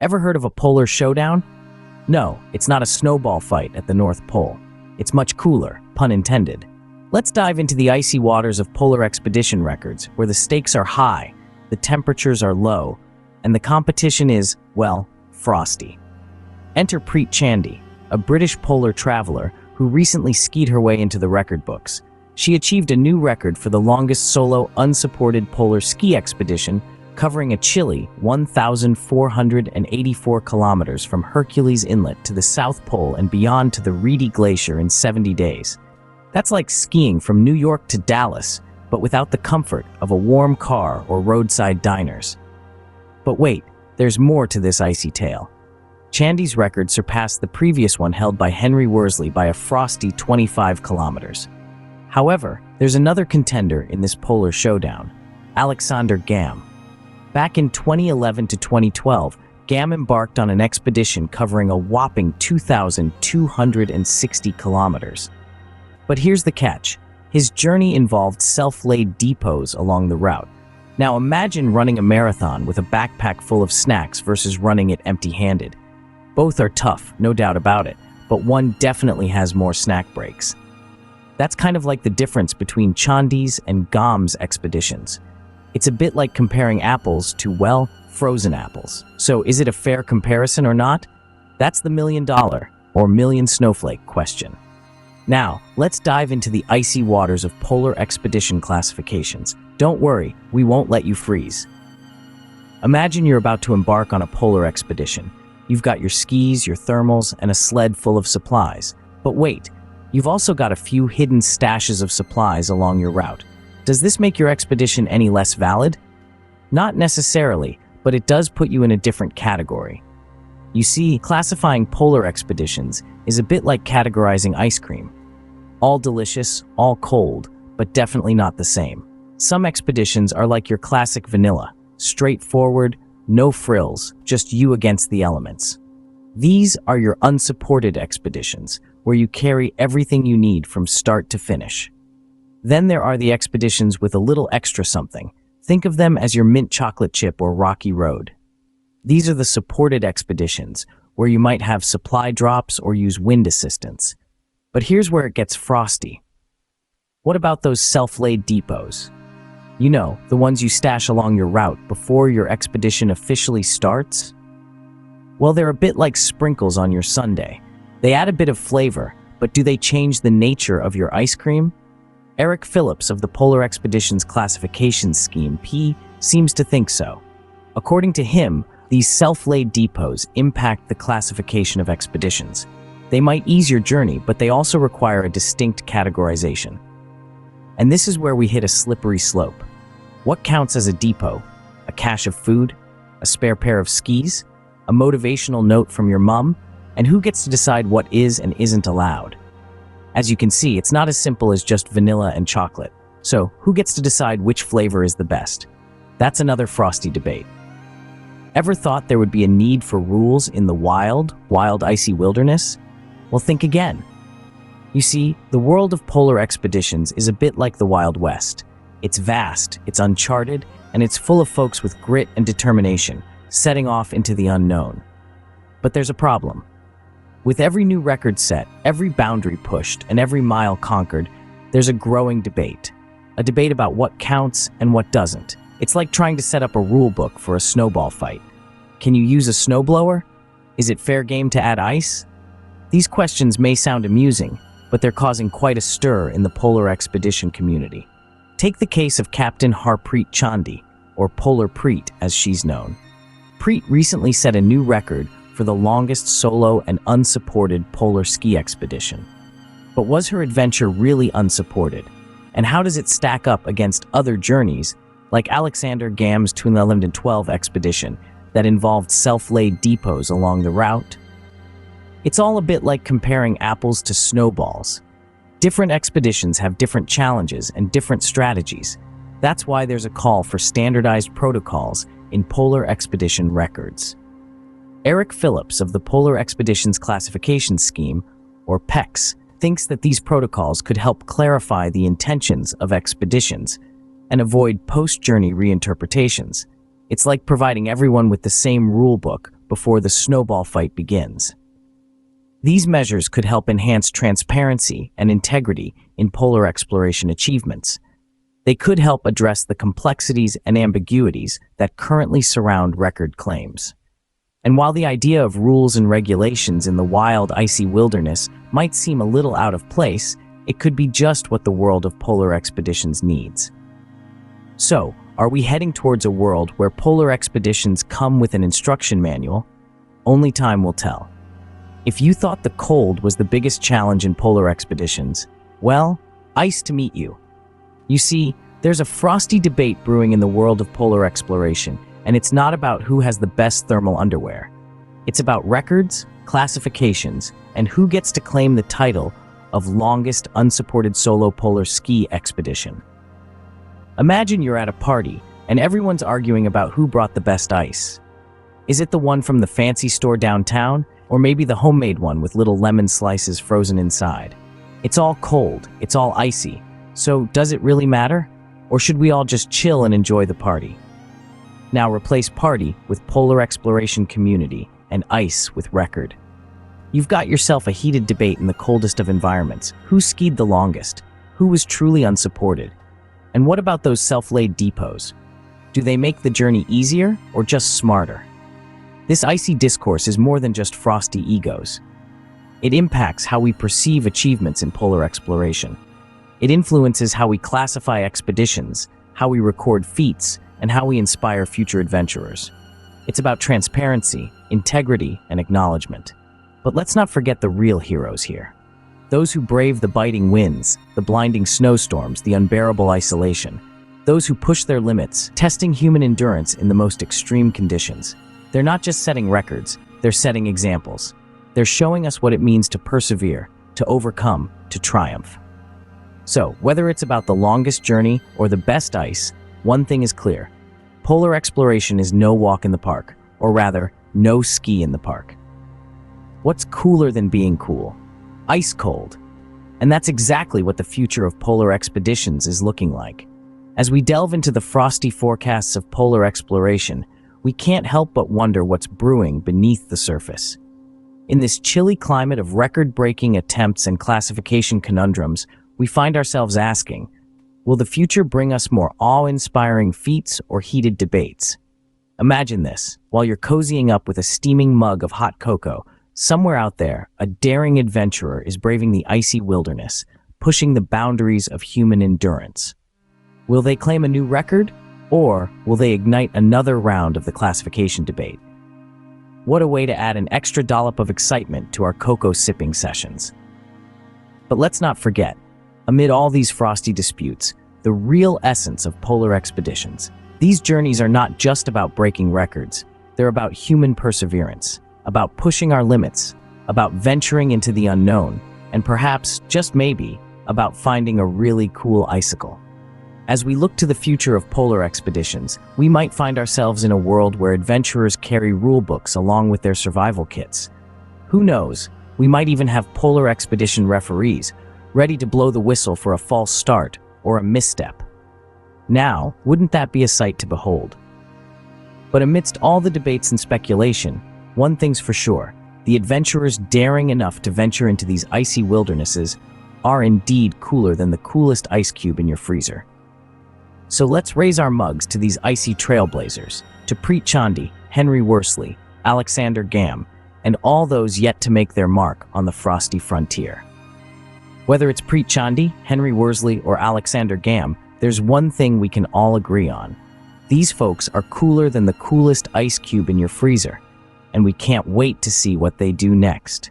Ever heard of a polar showdown? No, it's not a snowball fight at the North Pole. It's much cooler, pun intended. Let's dive into the icy waters of polar expedition records, where the stakes are high, the temperatures are low, and the competition is, well, frosty. Enter Preet Chandy, a British polar traveler who recently skied her way into the record books. She achieved a new record for the longest solo unsupported polar ski expedition, covering a chilly 1,484 kilometers from Hercules Inlet to the South Pole and beyond to the Reedy Glacier in 70 days. That's like skiing from New York to Dallas, but without the comfort of a warm car or roadside diners. But wait, there's more to this icy tale. Chandy's record surpassed the previous one held by Henry Worsley by a frosty 25 kilometers. However, there's another contender in this polar showdown, Alexander Gamme. Back in 2011 to 2012, Gamme embarked on an expedition covering a whopping 2,260 kilometers. But here's the catch. His journey involved self-laid depots along the route. Now imagine running a marathon with a backpack full of snacks versus running it empty-handed. Both are tough, no doubt about it, but one definitely has more snack breaks. That's kind of like the difference between Chandy's and Gamme's expeditions. It's a bit like comparing apples to, well, frozen apples. So is it a fair comparison or not? That's the million-dollar or million snowflake question. Now, let's dive into the icy waters of polar expedition classifications. Don't worry, we won't let you freeze. Imagine you're about to embark on a polar expedition. You've got your skis, your thermals, and a sled full of supplies. But wait, you've also got a few hidden stashes of supplies along your route. Does this make your expedition any less valid? Not necessarily, but it does put you in a different category. You see, classifying polar expeditions is a bit like categorizing ice cream. All delicious, all cold, but definitely not the same. Some expeditions are like your classic vanilla, straightforward, no frills, just you against the elements. These are your unsupported expeditions, where you carry everything you need from start to finish. Then there are the expeditions with a little extra something. Think of them as your mint chocolate chip or rocky road. These are the supported expeditions, where you might have supply drops or use wind assistance. But here's where it gets frosty. What about those self-laid depots? You know, the ones you stash along your route before your expedition officially starts? Well, they're a bit like sprinkles on your sundae. They add a bit of flavor, but do they change the nature of your ice cream? Eric Phillips of the Polar Expeditions Classification Scheme, P, seems to think so. According to him, these self-laid depots impact the classification of expeditions. They might ease your journey, but they also require a distinct categorization. And this is where we hit a slippery slope. What counts as a depot? A cache of food? A spare pair of skis? A motivational note from your mom? And who gets to decide what is and isn't allowed? As you can see, it's not as simple as just vanilla and chocolate. So, who gets to decide which flavor is the best? That's another frosty debate. Ever thought there would be a need for rules in the wild icy wilderness? Well, think again. You see, the world of polar expeditions is a bit like the Wild West. It's vast, it's uncharted, and it's full of folks with grit and determination, setting off into the unknown. But there's a problem. With every new record set, every boundary pushed, and every mile conquered, there's a growing debate. A debate about what counts and what doesn't. It's like trying to set up a rule book for a snowball fight. Can you use a snowblower? Is it fair game to add ice? These questions may sound amusing, but they're causing quite a stir in the polar expedition community. Take the case of Captain Harpreet Chandy, or Polar Preet as she's known. Preet recently set a new record for the longest solo and unsupported polar ski expedition. But was her adventure really unsupported? And how does it stack up against other journeys like Alexander Gamme's 2012 expedition that involved self-laid depots along the route? It's all a bit like comparing apples to snowballs. Different expeditions have different challenges and different strategies. That's why there's a call for standardized protocols in polar expedition records. Eric Phillips of the Polar Expeditions Classification Scheme, or PEX, thinks that these protocols could help clarify the intentions of expeditions and avoid post-journey reinterpretations. It's like providing everyone with the same rule book before the snowball fight begins. These measures could help enhance transparency and integrity in polar exploration achievements. They could help address the complexities and ambiguities that currently surround record claims. And while the idea of rules and regulations in the wild, icy wilderness might seem a little out of place, it could be just what the world of polar expeditions needs. So, are we heading towards a world where polar expeditions come with an instruction manual? Only time will tell. If you thought the cold was the biggest challenge in polar expeditions, well, ice to meet you. You see, there's a frosty debate brewing in the world of polar exploration, and it's not about who has the best thermal underwear. It's about records, classifications, and who gets to claim the title of longest unsupported solo polar ski expedition. Imagine you're at a party, and everyone's arguing about who brought the best ice. Is it the one from the fancy store downtown, or maybe the homemade one with little lemon slices frozen inside? It's all cold, it's all icy, so does it really matter? Or should we all just chill and enjoy the party? Now replace party with polar exploration community and ice with record. You've got yourself a heated debate in the coldest of environments. Who skied the longest? Who was truly unsupported? And what about those self-laid depots? Do they make the journey easier or just smarter? This icy discourse is more than just frosty egos. It impacts how we perceive achievements in polar exploration. It influences how we classify expeditions, how we record feats, and how we inspire future adventurers. It's about transparency, integrity, and acknowledgement. But let's not forget the real heroes here. Those who brave the biting winds, the blinding snowstorms, the unbearable isolation. Those who push their limits, testing human endurance in the most extreme conditions. They're not just setting records, they're setting examples. They're showing us what it means to persevere, to overcome, to triumph. So, whether it's about the longest journey or the best ice, one thing is clear. Polar exploration is no walk in the park, or rather, no ski in the park. What's cooler than being cool? Ice cold. And that's exactly what the future of polar expeditions is looking like. As we delve into the frosty forecasts of polar exploration, we can't help but wonder what's brewing beneath the surface. In this chilly climate of record-breaking attempts and classification conundrums, we find ourselves asking, will the future bring us more awe-inspiring feats or heated debates? Imagine this, while you're cozying up with a steaming mug of hot cocoa, somewhere out there, a daring adventurer is braving the icy wilderness, pushing the boundaries of human endurance. Will they claim a new record, or will they ignite another round of the classification debate? What a way to add an extra dollop of excitement to our cocoa sipping sessions. But let's not forget, amid all these frosty disputes, the real essence of polar expeditions. These journeys are not just about breaking records, they're about human perseverance, about pushing our limits, about venturing into the unknown, and perhaps, just maybe, about finding a really cool icicle. As we look to the future of polar expeditions, we might find ourselves in a world where adventurers carry rulebooks along with their survival kits. Who knows, we might even have polar expedition referees, ready to blow the whistle for a false start or a misstep. Now, wouldn't that be a sight to behold? But amidst all the debates and speculation, one thing's for sure, the adventurers daring enough to venture into these icy wildernesses are indeed cooler than the coolest ice cube in your freezer. So let's raise our mugs to these icy trailblazers, to Preet Chandi, Henry Worsley, Alexander Gam, and all those yet to make their mark on the frosty frontier. Whether it's Preet Chandi, Henry Worsley, or Alexander Gam, there's one thing we can all agree on. These folks are cooler than the coolest ice cube in your freezer, and we can't wait to see what they do next.